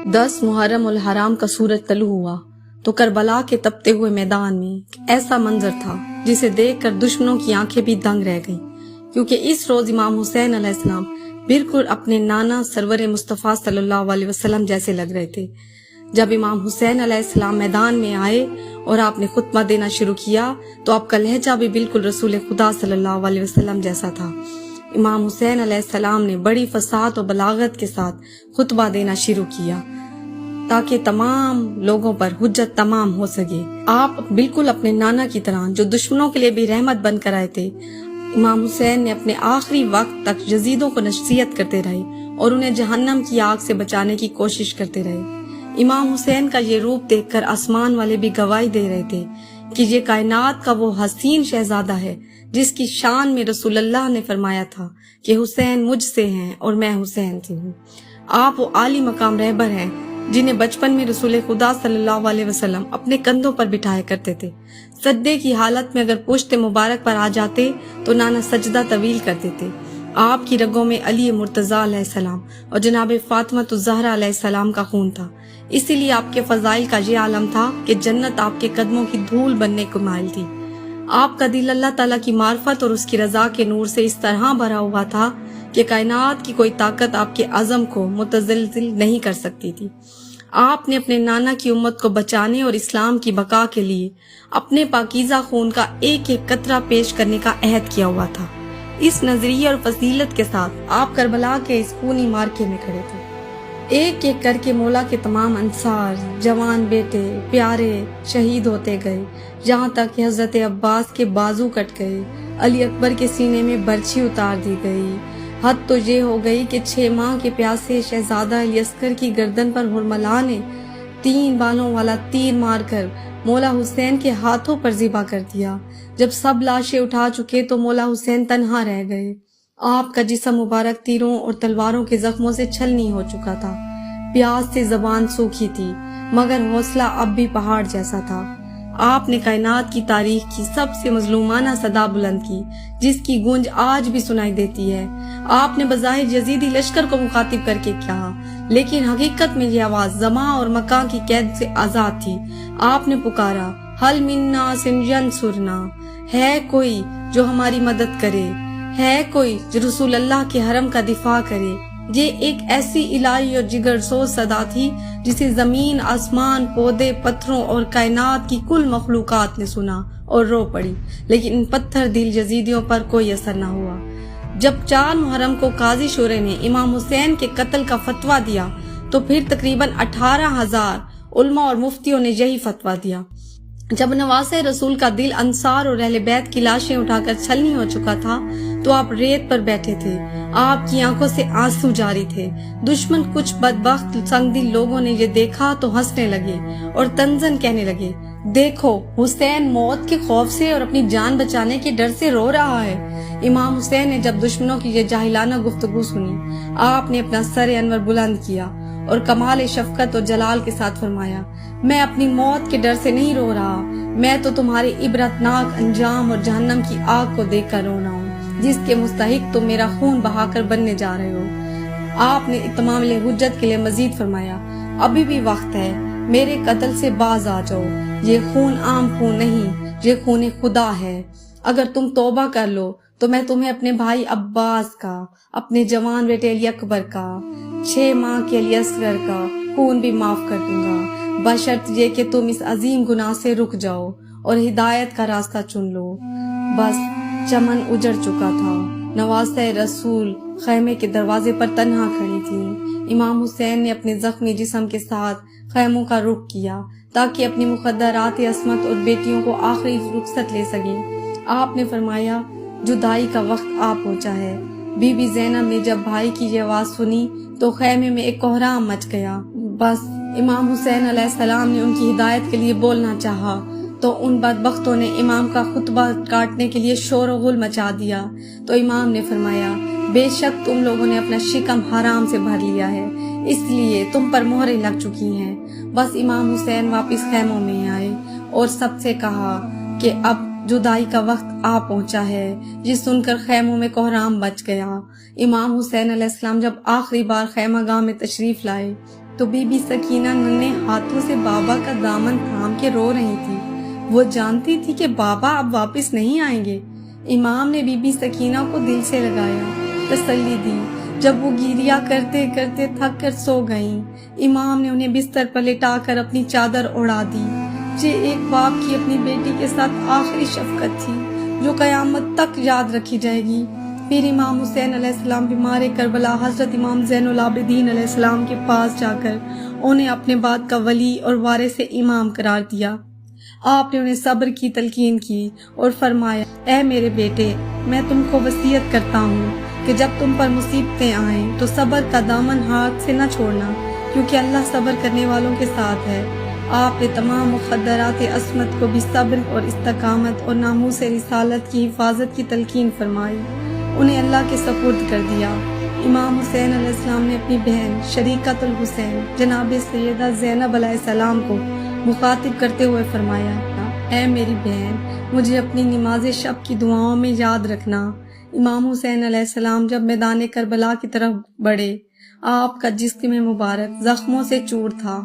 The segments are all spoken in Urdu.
10 محرم الحرام کا سورج طلوع ہوا تو کربلا کے تپتے ہوئے میدان میں ایسا منظر تھا جسے دیکھ کر دشمنوں کی آنکھیں بھی دنگ رہ گئیں، کیونکہ اس روز امام حسین علیہ السلام بالکل اپنے نانا سرور مصطفیٰ صلی اللہ علیہ وسلم جیسے لگ رہے تھے۔ جب امام حسین علیہ السلام میدان میں آئے اور آپ نے خطبہ دینا شروع کیا تو آپ کا لہجہ بھی بالکل رسول خدا صلی اللہ علیہ وسلم جیسا تھا۔ امام حسین علیہ السلام نے بڑی فصاحت و بلاغت کے ساتھ خطبہ دینا شروع کیا تاکہ تمام لوگوں پر حجت تمام ہو سکے۔ آپ بالکل اپنے نانا کی طرح جو دشمنوں کے لیے بھی رحمت بن کر آئے تھے، امام حسین نے اپنے آخری وقت تک یزیدوں کو نصیحت کرتے رہے اور انہیں جہنم کی آگ سے بچانے کی کوشش کرتے رہے۔ امام حسین کا یہ روپ دیکھ کر آسمان والے بھی گواہی دے رہے تھے کہ یہ کائنات کا وہ حسین شہزادہ ہے جس کی شان میں رسول اللہ نے فرمایا تھا کہ حسین مجھ سے ہیں اور میں حسین سے ہوں۔ آپ وہ عالی مقام رہبر ہیں جنہیں بچپن میں رسول خدا صلی اللہ علیہ وسلم اپنے کندھوں پر بٹھایا کرتے تھے۔ سجدے کی حالت میں اگر پشت مبارک پر آ جاتے تو نانا سجدہ طویل کر دیتے۔ آپ کی رگوں میں علی مرتضیٰ علیہ السلام اور جناب فاطمہ الزہرا علیہ السلام کا خون تھا، اسی لیے آپ کے فضائل کا یہ عالم تھا کہ جنت آپ کے قدموں کی دھول بننے کو مائل تھی۔ آپ کا دل اللہ تعالیٰ کی معرفت اور اس کی رضا کے نور سے اس طرح بھرا ہوا تھا کہ کائنات کی کوئی طاقت آپ کے عزم کو متزلزل نہیں کر سکتی تھی۔ آپ نے اپنے نانا کی امت کو بچانے اور اسلام کی بقا کے لیے اپنے پاکیزہ خون کا ایک ایک قطرہ پیش کرنے کا عہد کیا ہوا تھا۔ اس نظریے اور فضیلت کے ساتھ آپ کربلا کے اس خونی مارکے میں کھڑے تھے۔ ایک ایک کر کے مولا کے تمام انصار، جوان بیٹے پیارے شہید ہوتے گئے، یہاں تک کہ حضرت عباس کے بازو کٹ گئے، علی اکبر کے سینے میں برچھی اتار دی گئی۔ حد تو یہ ہو گئی کہ 6 ماہ کے پیاسے شہزادہ علی اصغر کی گردن پر حرملا نے 3 بالوں والا تیر مار کر مولا حسین کے ہاتھوں پر ذبح کر دیا۔ جب سب لاشیں اٹھا چکے تو مولا حسین تنہا رہ گئے۔ آپ کا جسم مبارک تیروں اور تلواروں کے زخموں سے چھلنی ہو چکا تھا، پیاس سے زبان سوکھی تھی، مگر حوصلہ اب بھی پہاڑ جیسا تھا۔ آپ نے کائنات کی تاریخ کی سب سے مظلومانہ صدا بلند کی جس کی گونج آج بھی سنائی دیتی ہے۔ آپ نے بظاہر یزیدی لشکر کو مخاطب کر کے کہا، لیکن حقیقت میں یہ آواز زمان اور مکان کی قید سے آزاد تھی۔ آپ نے پکارا، حل من ناص ینصرنا، ہے کوئی جو ہماری مدد کرے، ہے کوئی جو رسول اللہ کے حرم کا دفاع کرے۔ یہ ایک ایسی الہی اور جگر سوز صدا تھی جسے زمین، آسمان، پودے، پتھروں اور کائنات کی کل مخلوقات نے سنا اور رو پڑی، لیکن ان پتھر دل یزیدیوں پر کوئی اثر نہ ہوا۔ جب 4 محرم کو قاضی شورے نے امام حسین کے قتل کا فتویٰ دیا تو پھر تقریباً 18,000 علماء اور مفتیوں نے یہی فتویٰ دیا۔ جب نواسہ رسول کا دل انصار اور اہل بیت کی لاشیں اٹھا کر چھلنی ہو چکا تھا تو آپ ریت پر بیٹھے تھے، آپ کی آنکھوں سے آنسو جاری تھے۔ دشمن کچھ بدبخت سنگ دل لوگوں نے یہ دیکھا تو ہنسنے لگے اور طنزاً کہنے لگے، دیکھو حسین موت کے خوف سے اور اپنی جان بچانے کے ڈر سے رو رہا ہے۔ امام حسین نے جب دشمنوں کی یہ جاہلانہ گفتگو سنی، آپ نے اپنا سر انور بلند کیا اور کمال شفقت اور جلال کے ساتھ فرمایا، میں اپنی موت کے ڈر سے نہیں رو رہا، میں تو تمہارے عبرتناک انجام اور جہنم کی آگ کو دیکھ کر رو رہا ہوں جس کے مستحق تم میرا خون بہا کر بننے جا رہے ہو۔ آپ نے اتمام حجت کے لیے مزید فرمایا، ابھی بھی وقت ہے، میرے قتل سے باز آ جاؤ، یہ خون عام خون نہیں، یہ خون خدا ہے۔ اگر تم توبہ کر لو تو میں تمہیں اپنے بھائی عباس کا، اپنے جوان بیٹے علی اکبر کا، 6 ماہ کے علی اصغر کا خون بھی معاف کر دوں گا، بشرط یہ کہ تم اس عظیم گناہ سے رک جاؤ اور ہدایت کا راستہ چن لو۔ بس چمن اجڑ چکا تھا، نواسہ رسول خیمے کے دروازے پر تنہا کھڑی تھی۔ امام حسین نے اپنے زخمی جسم کے ساتھ خیموں کا رخ کیا تاکہ اپنی مقدرات عصمت اور بیٹیوں کو آخری رخصت لے سکیں۔ آپ نے فرمایا، جدائی کا وقت آ پہنچا ہے۔ بی بی زینب نے جب بھائی کی یہ آواز سنی تو خیمے میں ایک کوہرام مچ گیا۔ بس امام حسین علیہ السلام نے ان کی ہدایت کے لیے بولنا چاہا تو ان بدبختوں نے امام کا خطبہ کاٹنے کے لیے شور و غل مچا دیا۔ تو امام نے فرمایا، بے شک تم لوگوں نے اپنا شکم حرام سے بھر لیا ہے، اس لیے تم پر مہریں لگ چکی ہیں۔ بس امام حسین واپس خیموں میں آئے اور سب سے کہا کہ اب جدائی کا وقت آ پہنچا ہے۔ یہ سن کر خیموں میں کوہرام بچ گیا۔ امام حسین علیہ السلام جب آخری بار خیمہ گاہ میں تشریف لائے تو بی بی سکینہ ننھے ہاتھوں سے بابا کا دامن تھام کے رو رہی تھی۔ وہ جانتی تھی کہ بابا اب واپس نہیں آئیں گے۔ امام نے بی بی سکینہ کو دل سے لگایا، تسلی دی۔ جب وہ گیریا کرتے کرتے تھک کر سو گئیں، امام نے انہیں بستر پر لٹا کر اپنی چادر اڑا دی۔ یہ ایک باپ کی اپنی بیٹی کے ساتھ آخری شفقت تھی جو قیامت تک یاد رکھی جائے گی۔ پھر امام حسین علیہ السلام بیمار کربلا حضرت امام زین العابدین علیہ السلام کے پاس جا کر انہیں اپنے بعد کا ولی اور وارث امام قرار دیا۔ آپ نے انہیں صبر کی تلقین کی اور فرمایا، اے میرے بیٹے، میں تم کو وصیت کرتا ہوں کہ جب تم پر مصیبتیں آئیں تو صبر کا دامن ہاتھ سے نہ چھوڑنا، کیونکہ اللہ صبر کرنے والوں کے ساتھ ہے۔ آپ نے تمام مخدرات عصمت کو بھی صبر اور استقامت اور ناموس رسالت کی حفاظت کی تلقین فرمائی، انہیں اللہ کے سپرد کر دیا۔ امام حسین علیہ السلام نے اپنی بہن شریکت الحسین جناب سیدہ زینب علیہ السلام کو مخاطب کرتے ہوئے فرمایا، اے میری بہن، مجھے اپنی نماز شب کی دعاؤں میں یاد رکھنا۔ امام حسین علیہ السلام جب میدان کربلا کی طرف بڑھے، آپ کا جسم مبارک زخموں سے چور تھا۔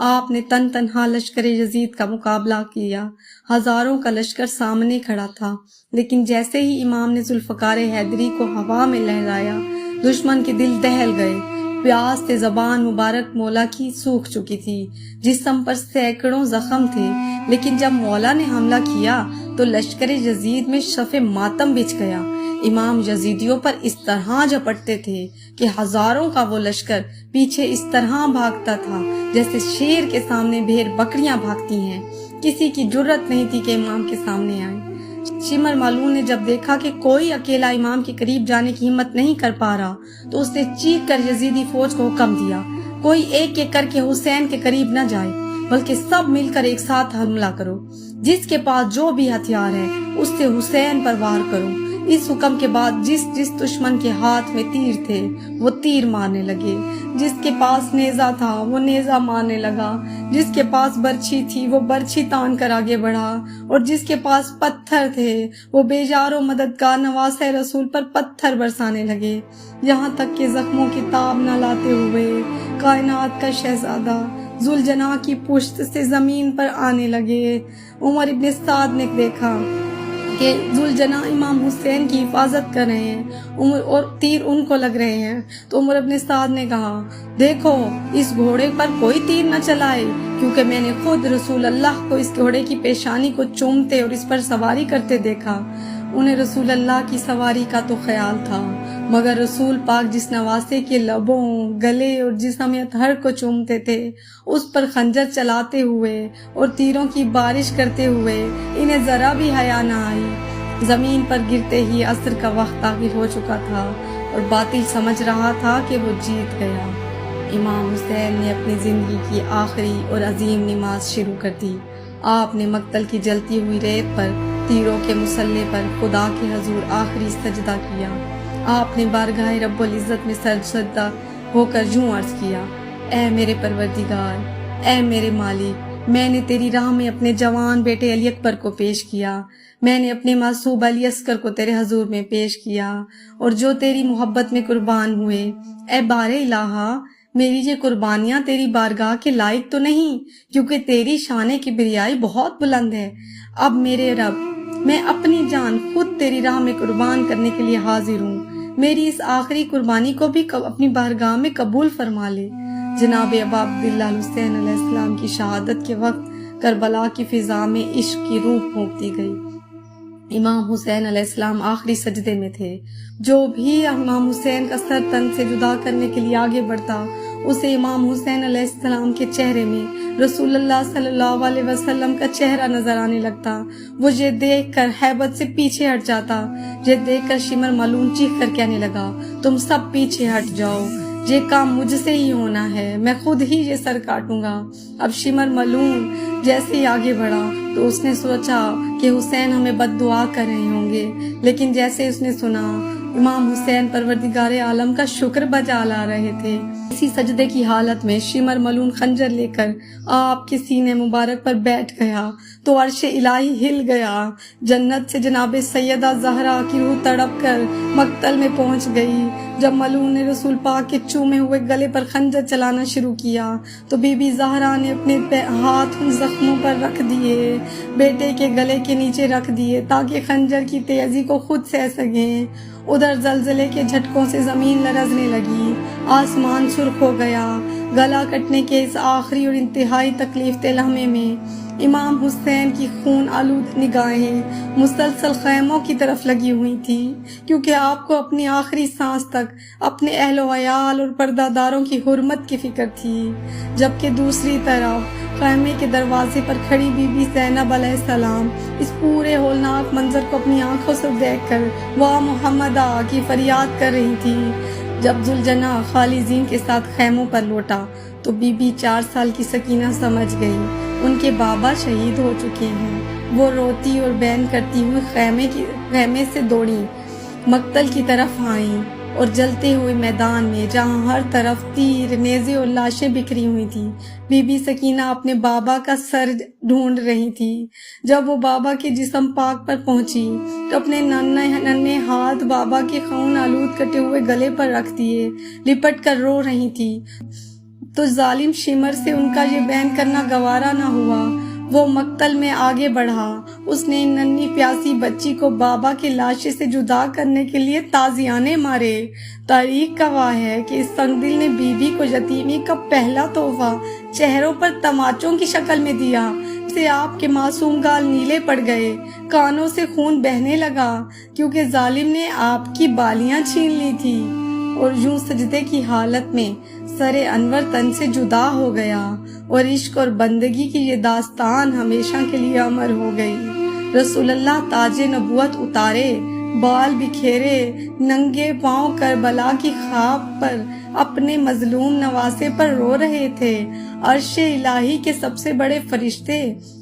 آپ نے تنہا لشکر یزید کا مقابلہ کیا، ہزاروں کا لشکر سامنے کھڑا تھا، لیکن جیسے ہی امام نے ذوالفقار حیدری کو ہوا میں لہرایا، دشمن کے دل دہل گئے۔ پیاس سے زبان مبارک مولا کی سوکھ چکی تھی، جسم پر سینکڑوں زخم تھے، لیکن جب مولا نے حملہ کیا تو لشکر یزید میں شف ماتم بچھ گیا۔ امام یزیدیوں پر اس طرح جھپٹتے تھے کہ ہزاروں کا وہ لشکر پیچھے اس طرح بھاگتا تھا جیسے شیر کے سامنے بھیڑ بکریاں بھاگتی ہیں۔ کسی کی جرت نہیں تھی کہ امام کے سامنے آئے۔ شمر مالون نے جب دیکھا کہ کوئی اکیلا امام کے قریب جانے کی ہمت نہیں کر پا رہا تو اس نے چیخ کر یزیدی فوج کو حکم دیا، کوئی ایک ایک کر کے حسین کے قریب نہ جائے، بلکہ سب مل کر ایک ساتھ حملہ کرو، جس کے پاس جو بھی ہتھیار ہے اس سے حسین پر وار کرو۔ اس حکم کے بعد جس دشمن کے ہاتھ میں تیر تھے وہ تیر مارنے لگے، جس کے پاس نیزہ تھا وہ نیزہ مارنے لگا، جس کے پاس برچھی تھی وہ برچھی تان کر آگے بڑھا، اور جس کے پاس پتھر تھے وہ بیجار و مددگار نواسہ رسول پر پتھر برسانے لگے، یہاں تک کہ زخموں کی تاب نہ لاتے ہوئے کائنات کا شہزادہ ذوالجناح کی پشت سے زمین پر آنے لگے۔ عمر ابن سعد نے دیکھا کہ ذوالجناح امام حسین کی حفاظت کر رہے ہیں اور تیر ان کو لگ رہے ہیں، تو عمر ابن سعد نے کہا، دیکھو اس گھوڑے پر کوئی تیر نہ چلائے، کیونکہ میں نے خود رسول اللہ کو اس گھوڑے کی پیشانی کو چومتے اور اس پر سواری کرتے دیکھا۔ انہیں رسول اللہ کی سواری کا تو خیال تھا، مگر رسول پاک جس نواسے کے لبوں، گلے اور جسم اطہر کو چومتے تھے، اس پر خنجر چلاتے ہوئے اور تیروں کی بارش کرتے ہوئے انہیں ذرا بھی حیا نہ آئی۔ زمین پر گرتے ہی عصر کا وقت داخل ہو چکا تھا اور باطل سمجھ رہا تھا کہ وہ جیت گیا۔ امام حسین نے اپنی زندگی کی آخری اور عظیم نماز شروع کر دی۔ آپ نے مقتل کی جلتی ہوئی ریت پر تیروں کے مسلح پر خدا کے حضور آخری سجدہ کیا۔ آپ نے بارگاہ رب العزت میں سجدہ ہو کر یوں عرض کیا، اے میرے پروردگار، اے میرے مالک، میں نے تیری راہ میں اپنے جوان بیٹے علی اکبر کو پیش کیا، میں نے اپنے معصوب علی اصغر کو تیرے حضور میں پیش کیا، اور جو تیری محبت میں قربان ہوئے۔ اے بار الہا، میری یہ قربانیاں تیری بارگاہ کے لائق تو نہیں، کیونکہ تیری شان کبریائی بہت بلند ہے۔ اب میرے رب، میں اپنی جان خود تیری راہ میں قربان کرنے کے لیے حاضر ہوں، میری اس آخری قربانی کو بھی اپنی بارگاہ میں قبول فرما لے۔ جناب ابا عبداللہ حسین علیہ السلام کی شہادت کے وقت کربلا کی فضا میں عشق کی روح پھونک دی گئی۔ امام حسین علیہ السلام آخری سجدے میں تھے۔ جو بھی امام حسین کا سر تن سے جدا کرنے کے لیے آگے بڑھتا، اسے امام حسین علیہ السلام کے چہرے میں رسول اللہ صلی اللہ علیہ وسلم کا چہرہ نظر آنے لگتا۔ وہ یہ دیکھ کر ہیبت سے پیچھے ہٹ جاتا۔ یہ دیکھ کر شمر مالون چیخ کر کہنے لگا، تم سب پیچھے ہٹ جاؤ، یہ کام مجھ سے ہی ہونا ہے، میں خود ہی یہ سر کاٹوں گا۔ اب شمر ملعون جیسے ہی آگے بڑھا تو اس نے سوچا کہ حسین ہمیں بد دعا کر رہے ہوں گے، لیکن جیسے اس نے سنا امام حسین پروردگار عالم کا شکر بجا لا رہے تھے، اسی سجدے کی حالت میں شمر ملعون خنجر لے کر آپ کے سینے مبارک پر بیٹھ گیا تو عرش الہی ہل گیا۔ جنت سے جناب سیدہ زہرا کی روح تڑپ کر مقتل میں پہنچ گئی۔ جب ملعون نے رسول پاک کے چومے ہوئے گلے پر خنجر چلانا شروع کیا تو بی بی زہرا نے اپنے ہاتھ ان زخموں پر رکھ دیے، بیٹے کے گلے کے نیچے رکھ دیے تاکہ خنجر کی تیزی کو خود سہ سکیں۔ ادھر زلزلے کے جھٹکوں سے زمین لرزنے لگی، آسمان سرخ ہو گیا۔ گلا کٹنے کے اس آخری اور انتہائی تکلیف دہ لمحے میں امام حسین کی خون آلود نگاہیں مسلسل خیموں کی طرف لگی ہوئی تھی، کیونکہ آپ کو اپنی آخری سانس تک اپنے اہل و عیال اور پردہ داروں کی حرمت کی فکر تھی، جبکہ دوسری طرف خیمے کے دروازے پر کھڑی بی بی زینب علیہ السلام اس پورے ہولناک منظر کو اپنی آنکھوں سے دیکھ کر واہ محمدہ کی فریاد کر رہی تھی۔ جب ذوالجناح خالصین کے ساتھ خیموں پر لوٹا تو بی بی 4 سال کی سکینہ سمجھ گئی ان کے بابا شہید ہو چکے ہیں۔ وہ روتی اور بین کرتی ہوئی خیمے سے دوڑی مقتل کی طرف آئیں اور جلتے ہوئے میدان میں جہاں ہر طرف تیر، نیزے اور لاشیں بکھری ہوئی تھیں، بی بی سکینہ اپنے بابا کا سر ڈھونڈ رہی تھی۔ جب وہ بابا کے جسم پاک پر پہنچی تو اپنے ننھے ہاتھ بابا کے خون آلود کٹے ہوئے گلے پر رکھ دیے، لپٹ کر رو رہی تھی تو ظالم شمر سے ان کا یہ بیان کرنا گوارا نہ ہوا۔ وہ مقتل میں آگے بڑھا، اس نے ننھی پیاسی بچی کو بابا کے لاشے سے جدا کرنے کے لیے تازیانے مارے۔ تاریخ گواہ ہے کہ اس سنگدل نے بی بی کو یتیمی کا پہلا تحفہ چہروں پر تماچوں کی شکل میں دیا، سے آپ کے معصوم گال نیلے پڑ گئے، کانوں سے خون بہنے لگا، کیونکہ ظالم نے آپ کی بالیاں چھین لی تھی، اور یوں سجدے کی حالت میں سر انور تن سے جدا ہو گیا، اور عشق اور بندگی کی یہ داستان ہمیشہ کے لیے امر ہو گئی۔ رسول اللہ تاج نبوت اتارے، بال بکھیرے، ننگے پاؤں کربلا کی خاک پر اپنے مظلوم نواسے پر رو رہے تھے۔ عرش الہی کے سب سے بڑے فرشتے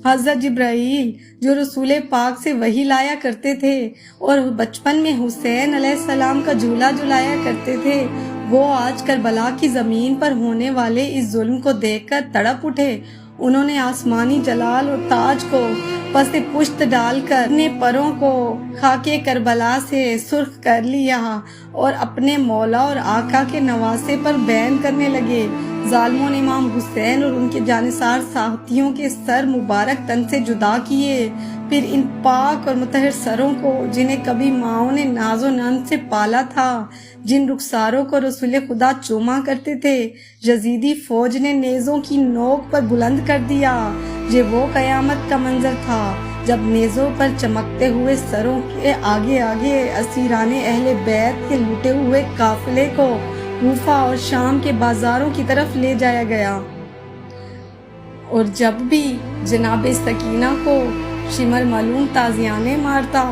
حضرت جبرائیل جو رسول پاک سے وحی لایا کرتے تھے اور بچپن میں حسین علیہ السلام کا جھولا جھلایا کرتے تھے، وہ آج کربلا کی زمین پر ہونے والے اس ظلم کو دیکھ کر تڑپ اٹھے۔ انہوں نے آسمانی جلال اور تاج کو پس پشت ڈال کر اپنے پروں کو خاکے کربلا سے سرخ کر لیا اور اپنے مولا اور آقا کے نواسے پر بیان کرنے لگے۔ ظالموں نے امام حسین اور ان کے جانثار ساتھیوں کے سر مبارک تن سے جدا کیے، پھر ان پاک اور مطہر سروں کو جنہیں کبھی ماؤں نے ناز و ننگ سے پالا تھا، جن رخساروں کو رسول خدا چوما کرتے تھے، یزیدی فوج نے نیزوں کی نوک پر بلند کر دیا۔ یہ وہ قیامت کا منظر تھا جب نیزوں پر چمکتے ہوئے سروں کے آگے آگے اسیران اہل بیت کے لوٹے ہوئے قافلے کو کوفہ اور شام کے بازاروں کی طرف لے جایا گیا، اور جب بھی جناب سکینہ کو شمر ملعون تازیانے مارتا،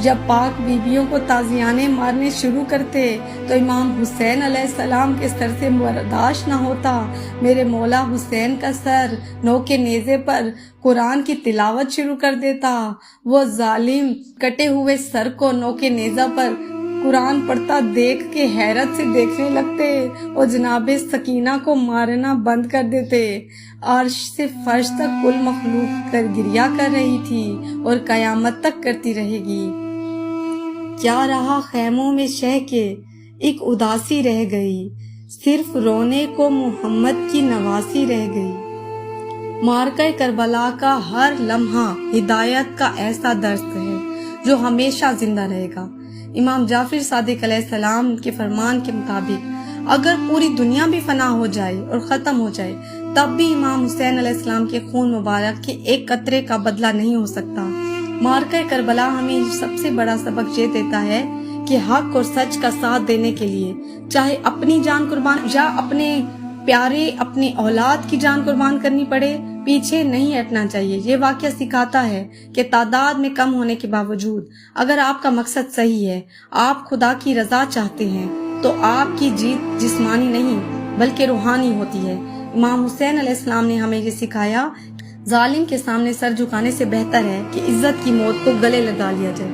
جب پاک بیویوں کو تازیانے مارنے شروع کرتے تو امام حسین علیہ السلام کے سر سے برداشت نہ ہوتا۔ میرے مولا حسین کا سر نوکے نیزے پر قرآن کی تلاوت شروع کر دیتا۔ وہ ظالم کٹے ہوئے سر کو نوکے نیزہ پر قرآن پڑھتا دیکھ کے حیرت سے دیکھنے لگتے اور جناب سکینہ کو مارنا بند کر دیتے۔ عرش سے فرش تک کل مخلوق گریہ کر رہی تھی اور قیامت تک کرتی رہے گی۔ کیا رہا خیموں میں شہ کے ایک اداسی رہ گئی، صرف رونے کو محمد کی نواسی رہ گئی۔ معرکہ کربلا کا ہر لمحہ ہدایت کا ایسا درس ہے جو ہمیشہ زندہ رہے گا۔ امام جعفر صادق علیہ السلام کے فرمان کے مطابق اگر پوری دنیا بھی فنا ہو جائے اور ختم ہو جائے تب بھی امام حسین علیہ السلام کے خون مبارک کے ایک قطرے کا بدلہ نہیں ہو سکتا۔ معرکہ کربلا ہمیں سب سے بڑا سبق یہ دیتا ہے کہ حق اور سچ کا ساتھ دینے کے لیے چاہے اپنی جان قربان یا اپنے پیارے اپنی اولاد کی جان قربان کرنی پڑے، پیچھے نہیں ہٹنا چاہیے۔ یہ واقعہ سکھاتا ہے کہ تعداد میں کم ہونے کے باوجود اگر آپ کا مقصد صحیح ہے، آپ خدا کی رضا چاہتے ہیں، تو آپ کی جیت جسمانی نہیں بلکہ روحانی ہوتی ہے۔ امام حسین علیہ السلام نے ہمیں یہ سکھایا، ظالم کے سامنے سر جھکانے سے بہتر ہے کہ عزت کی موت کو گلے لگا لیا جائے۔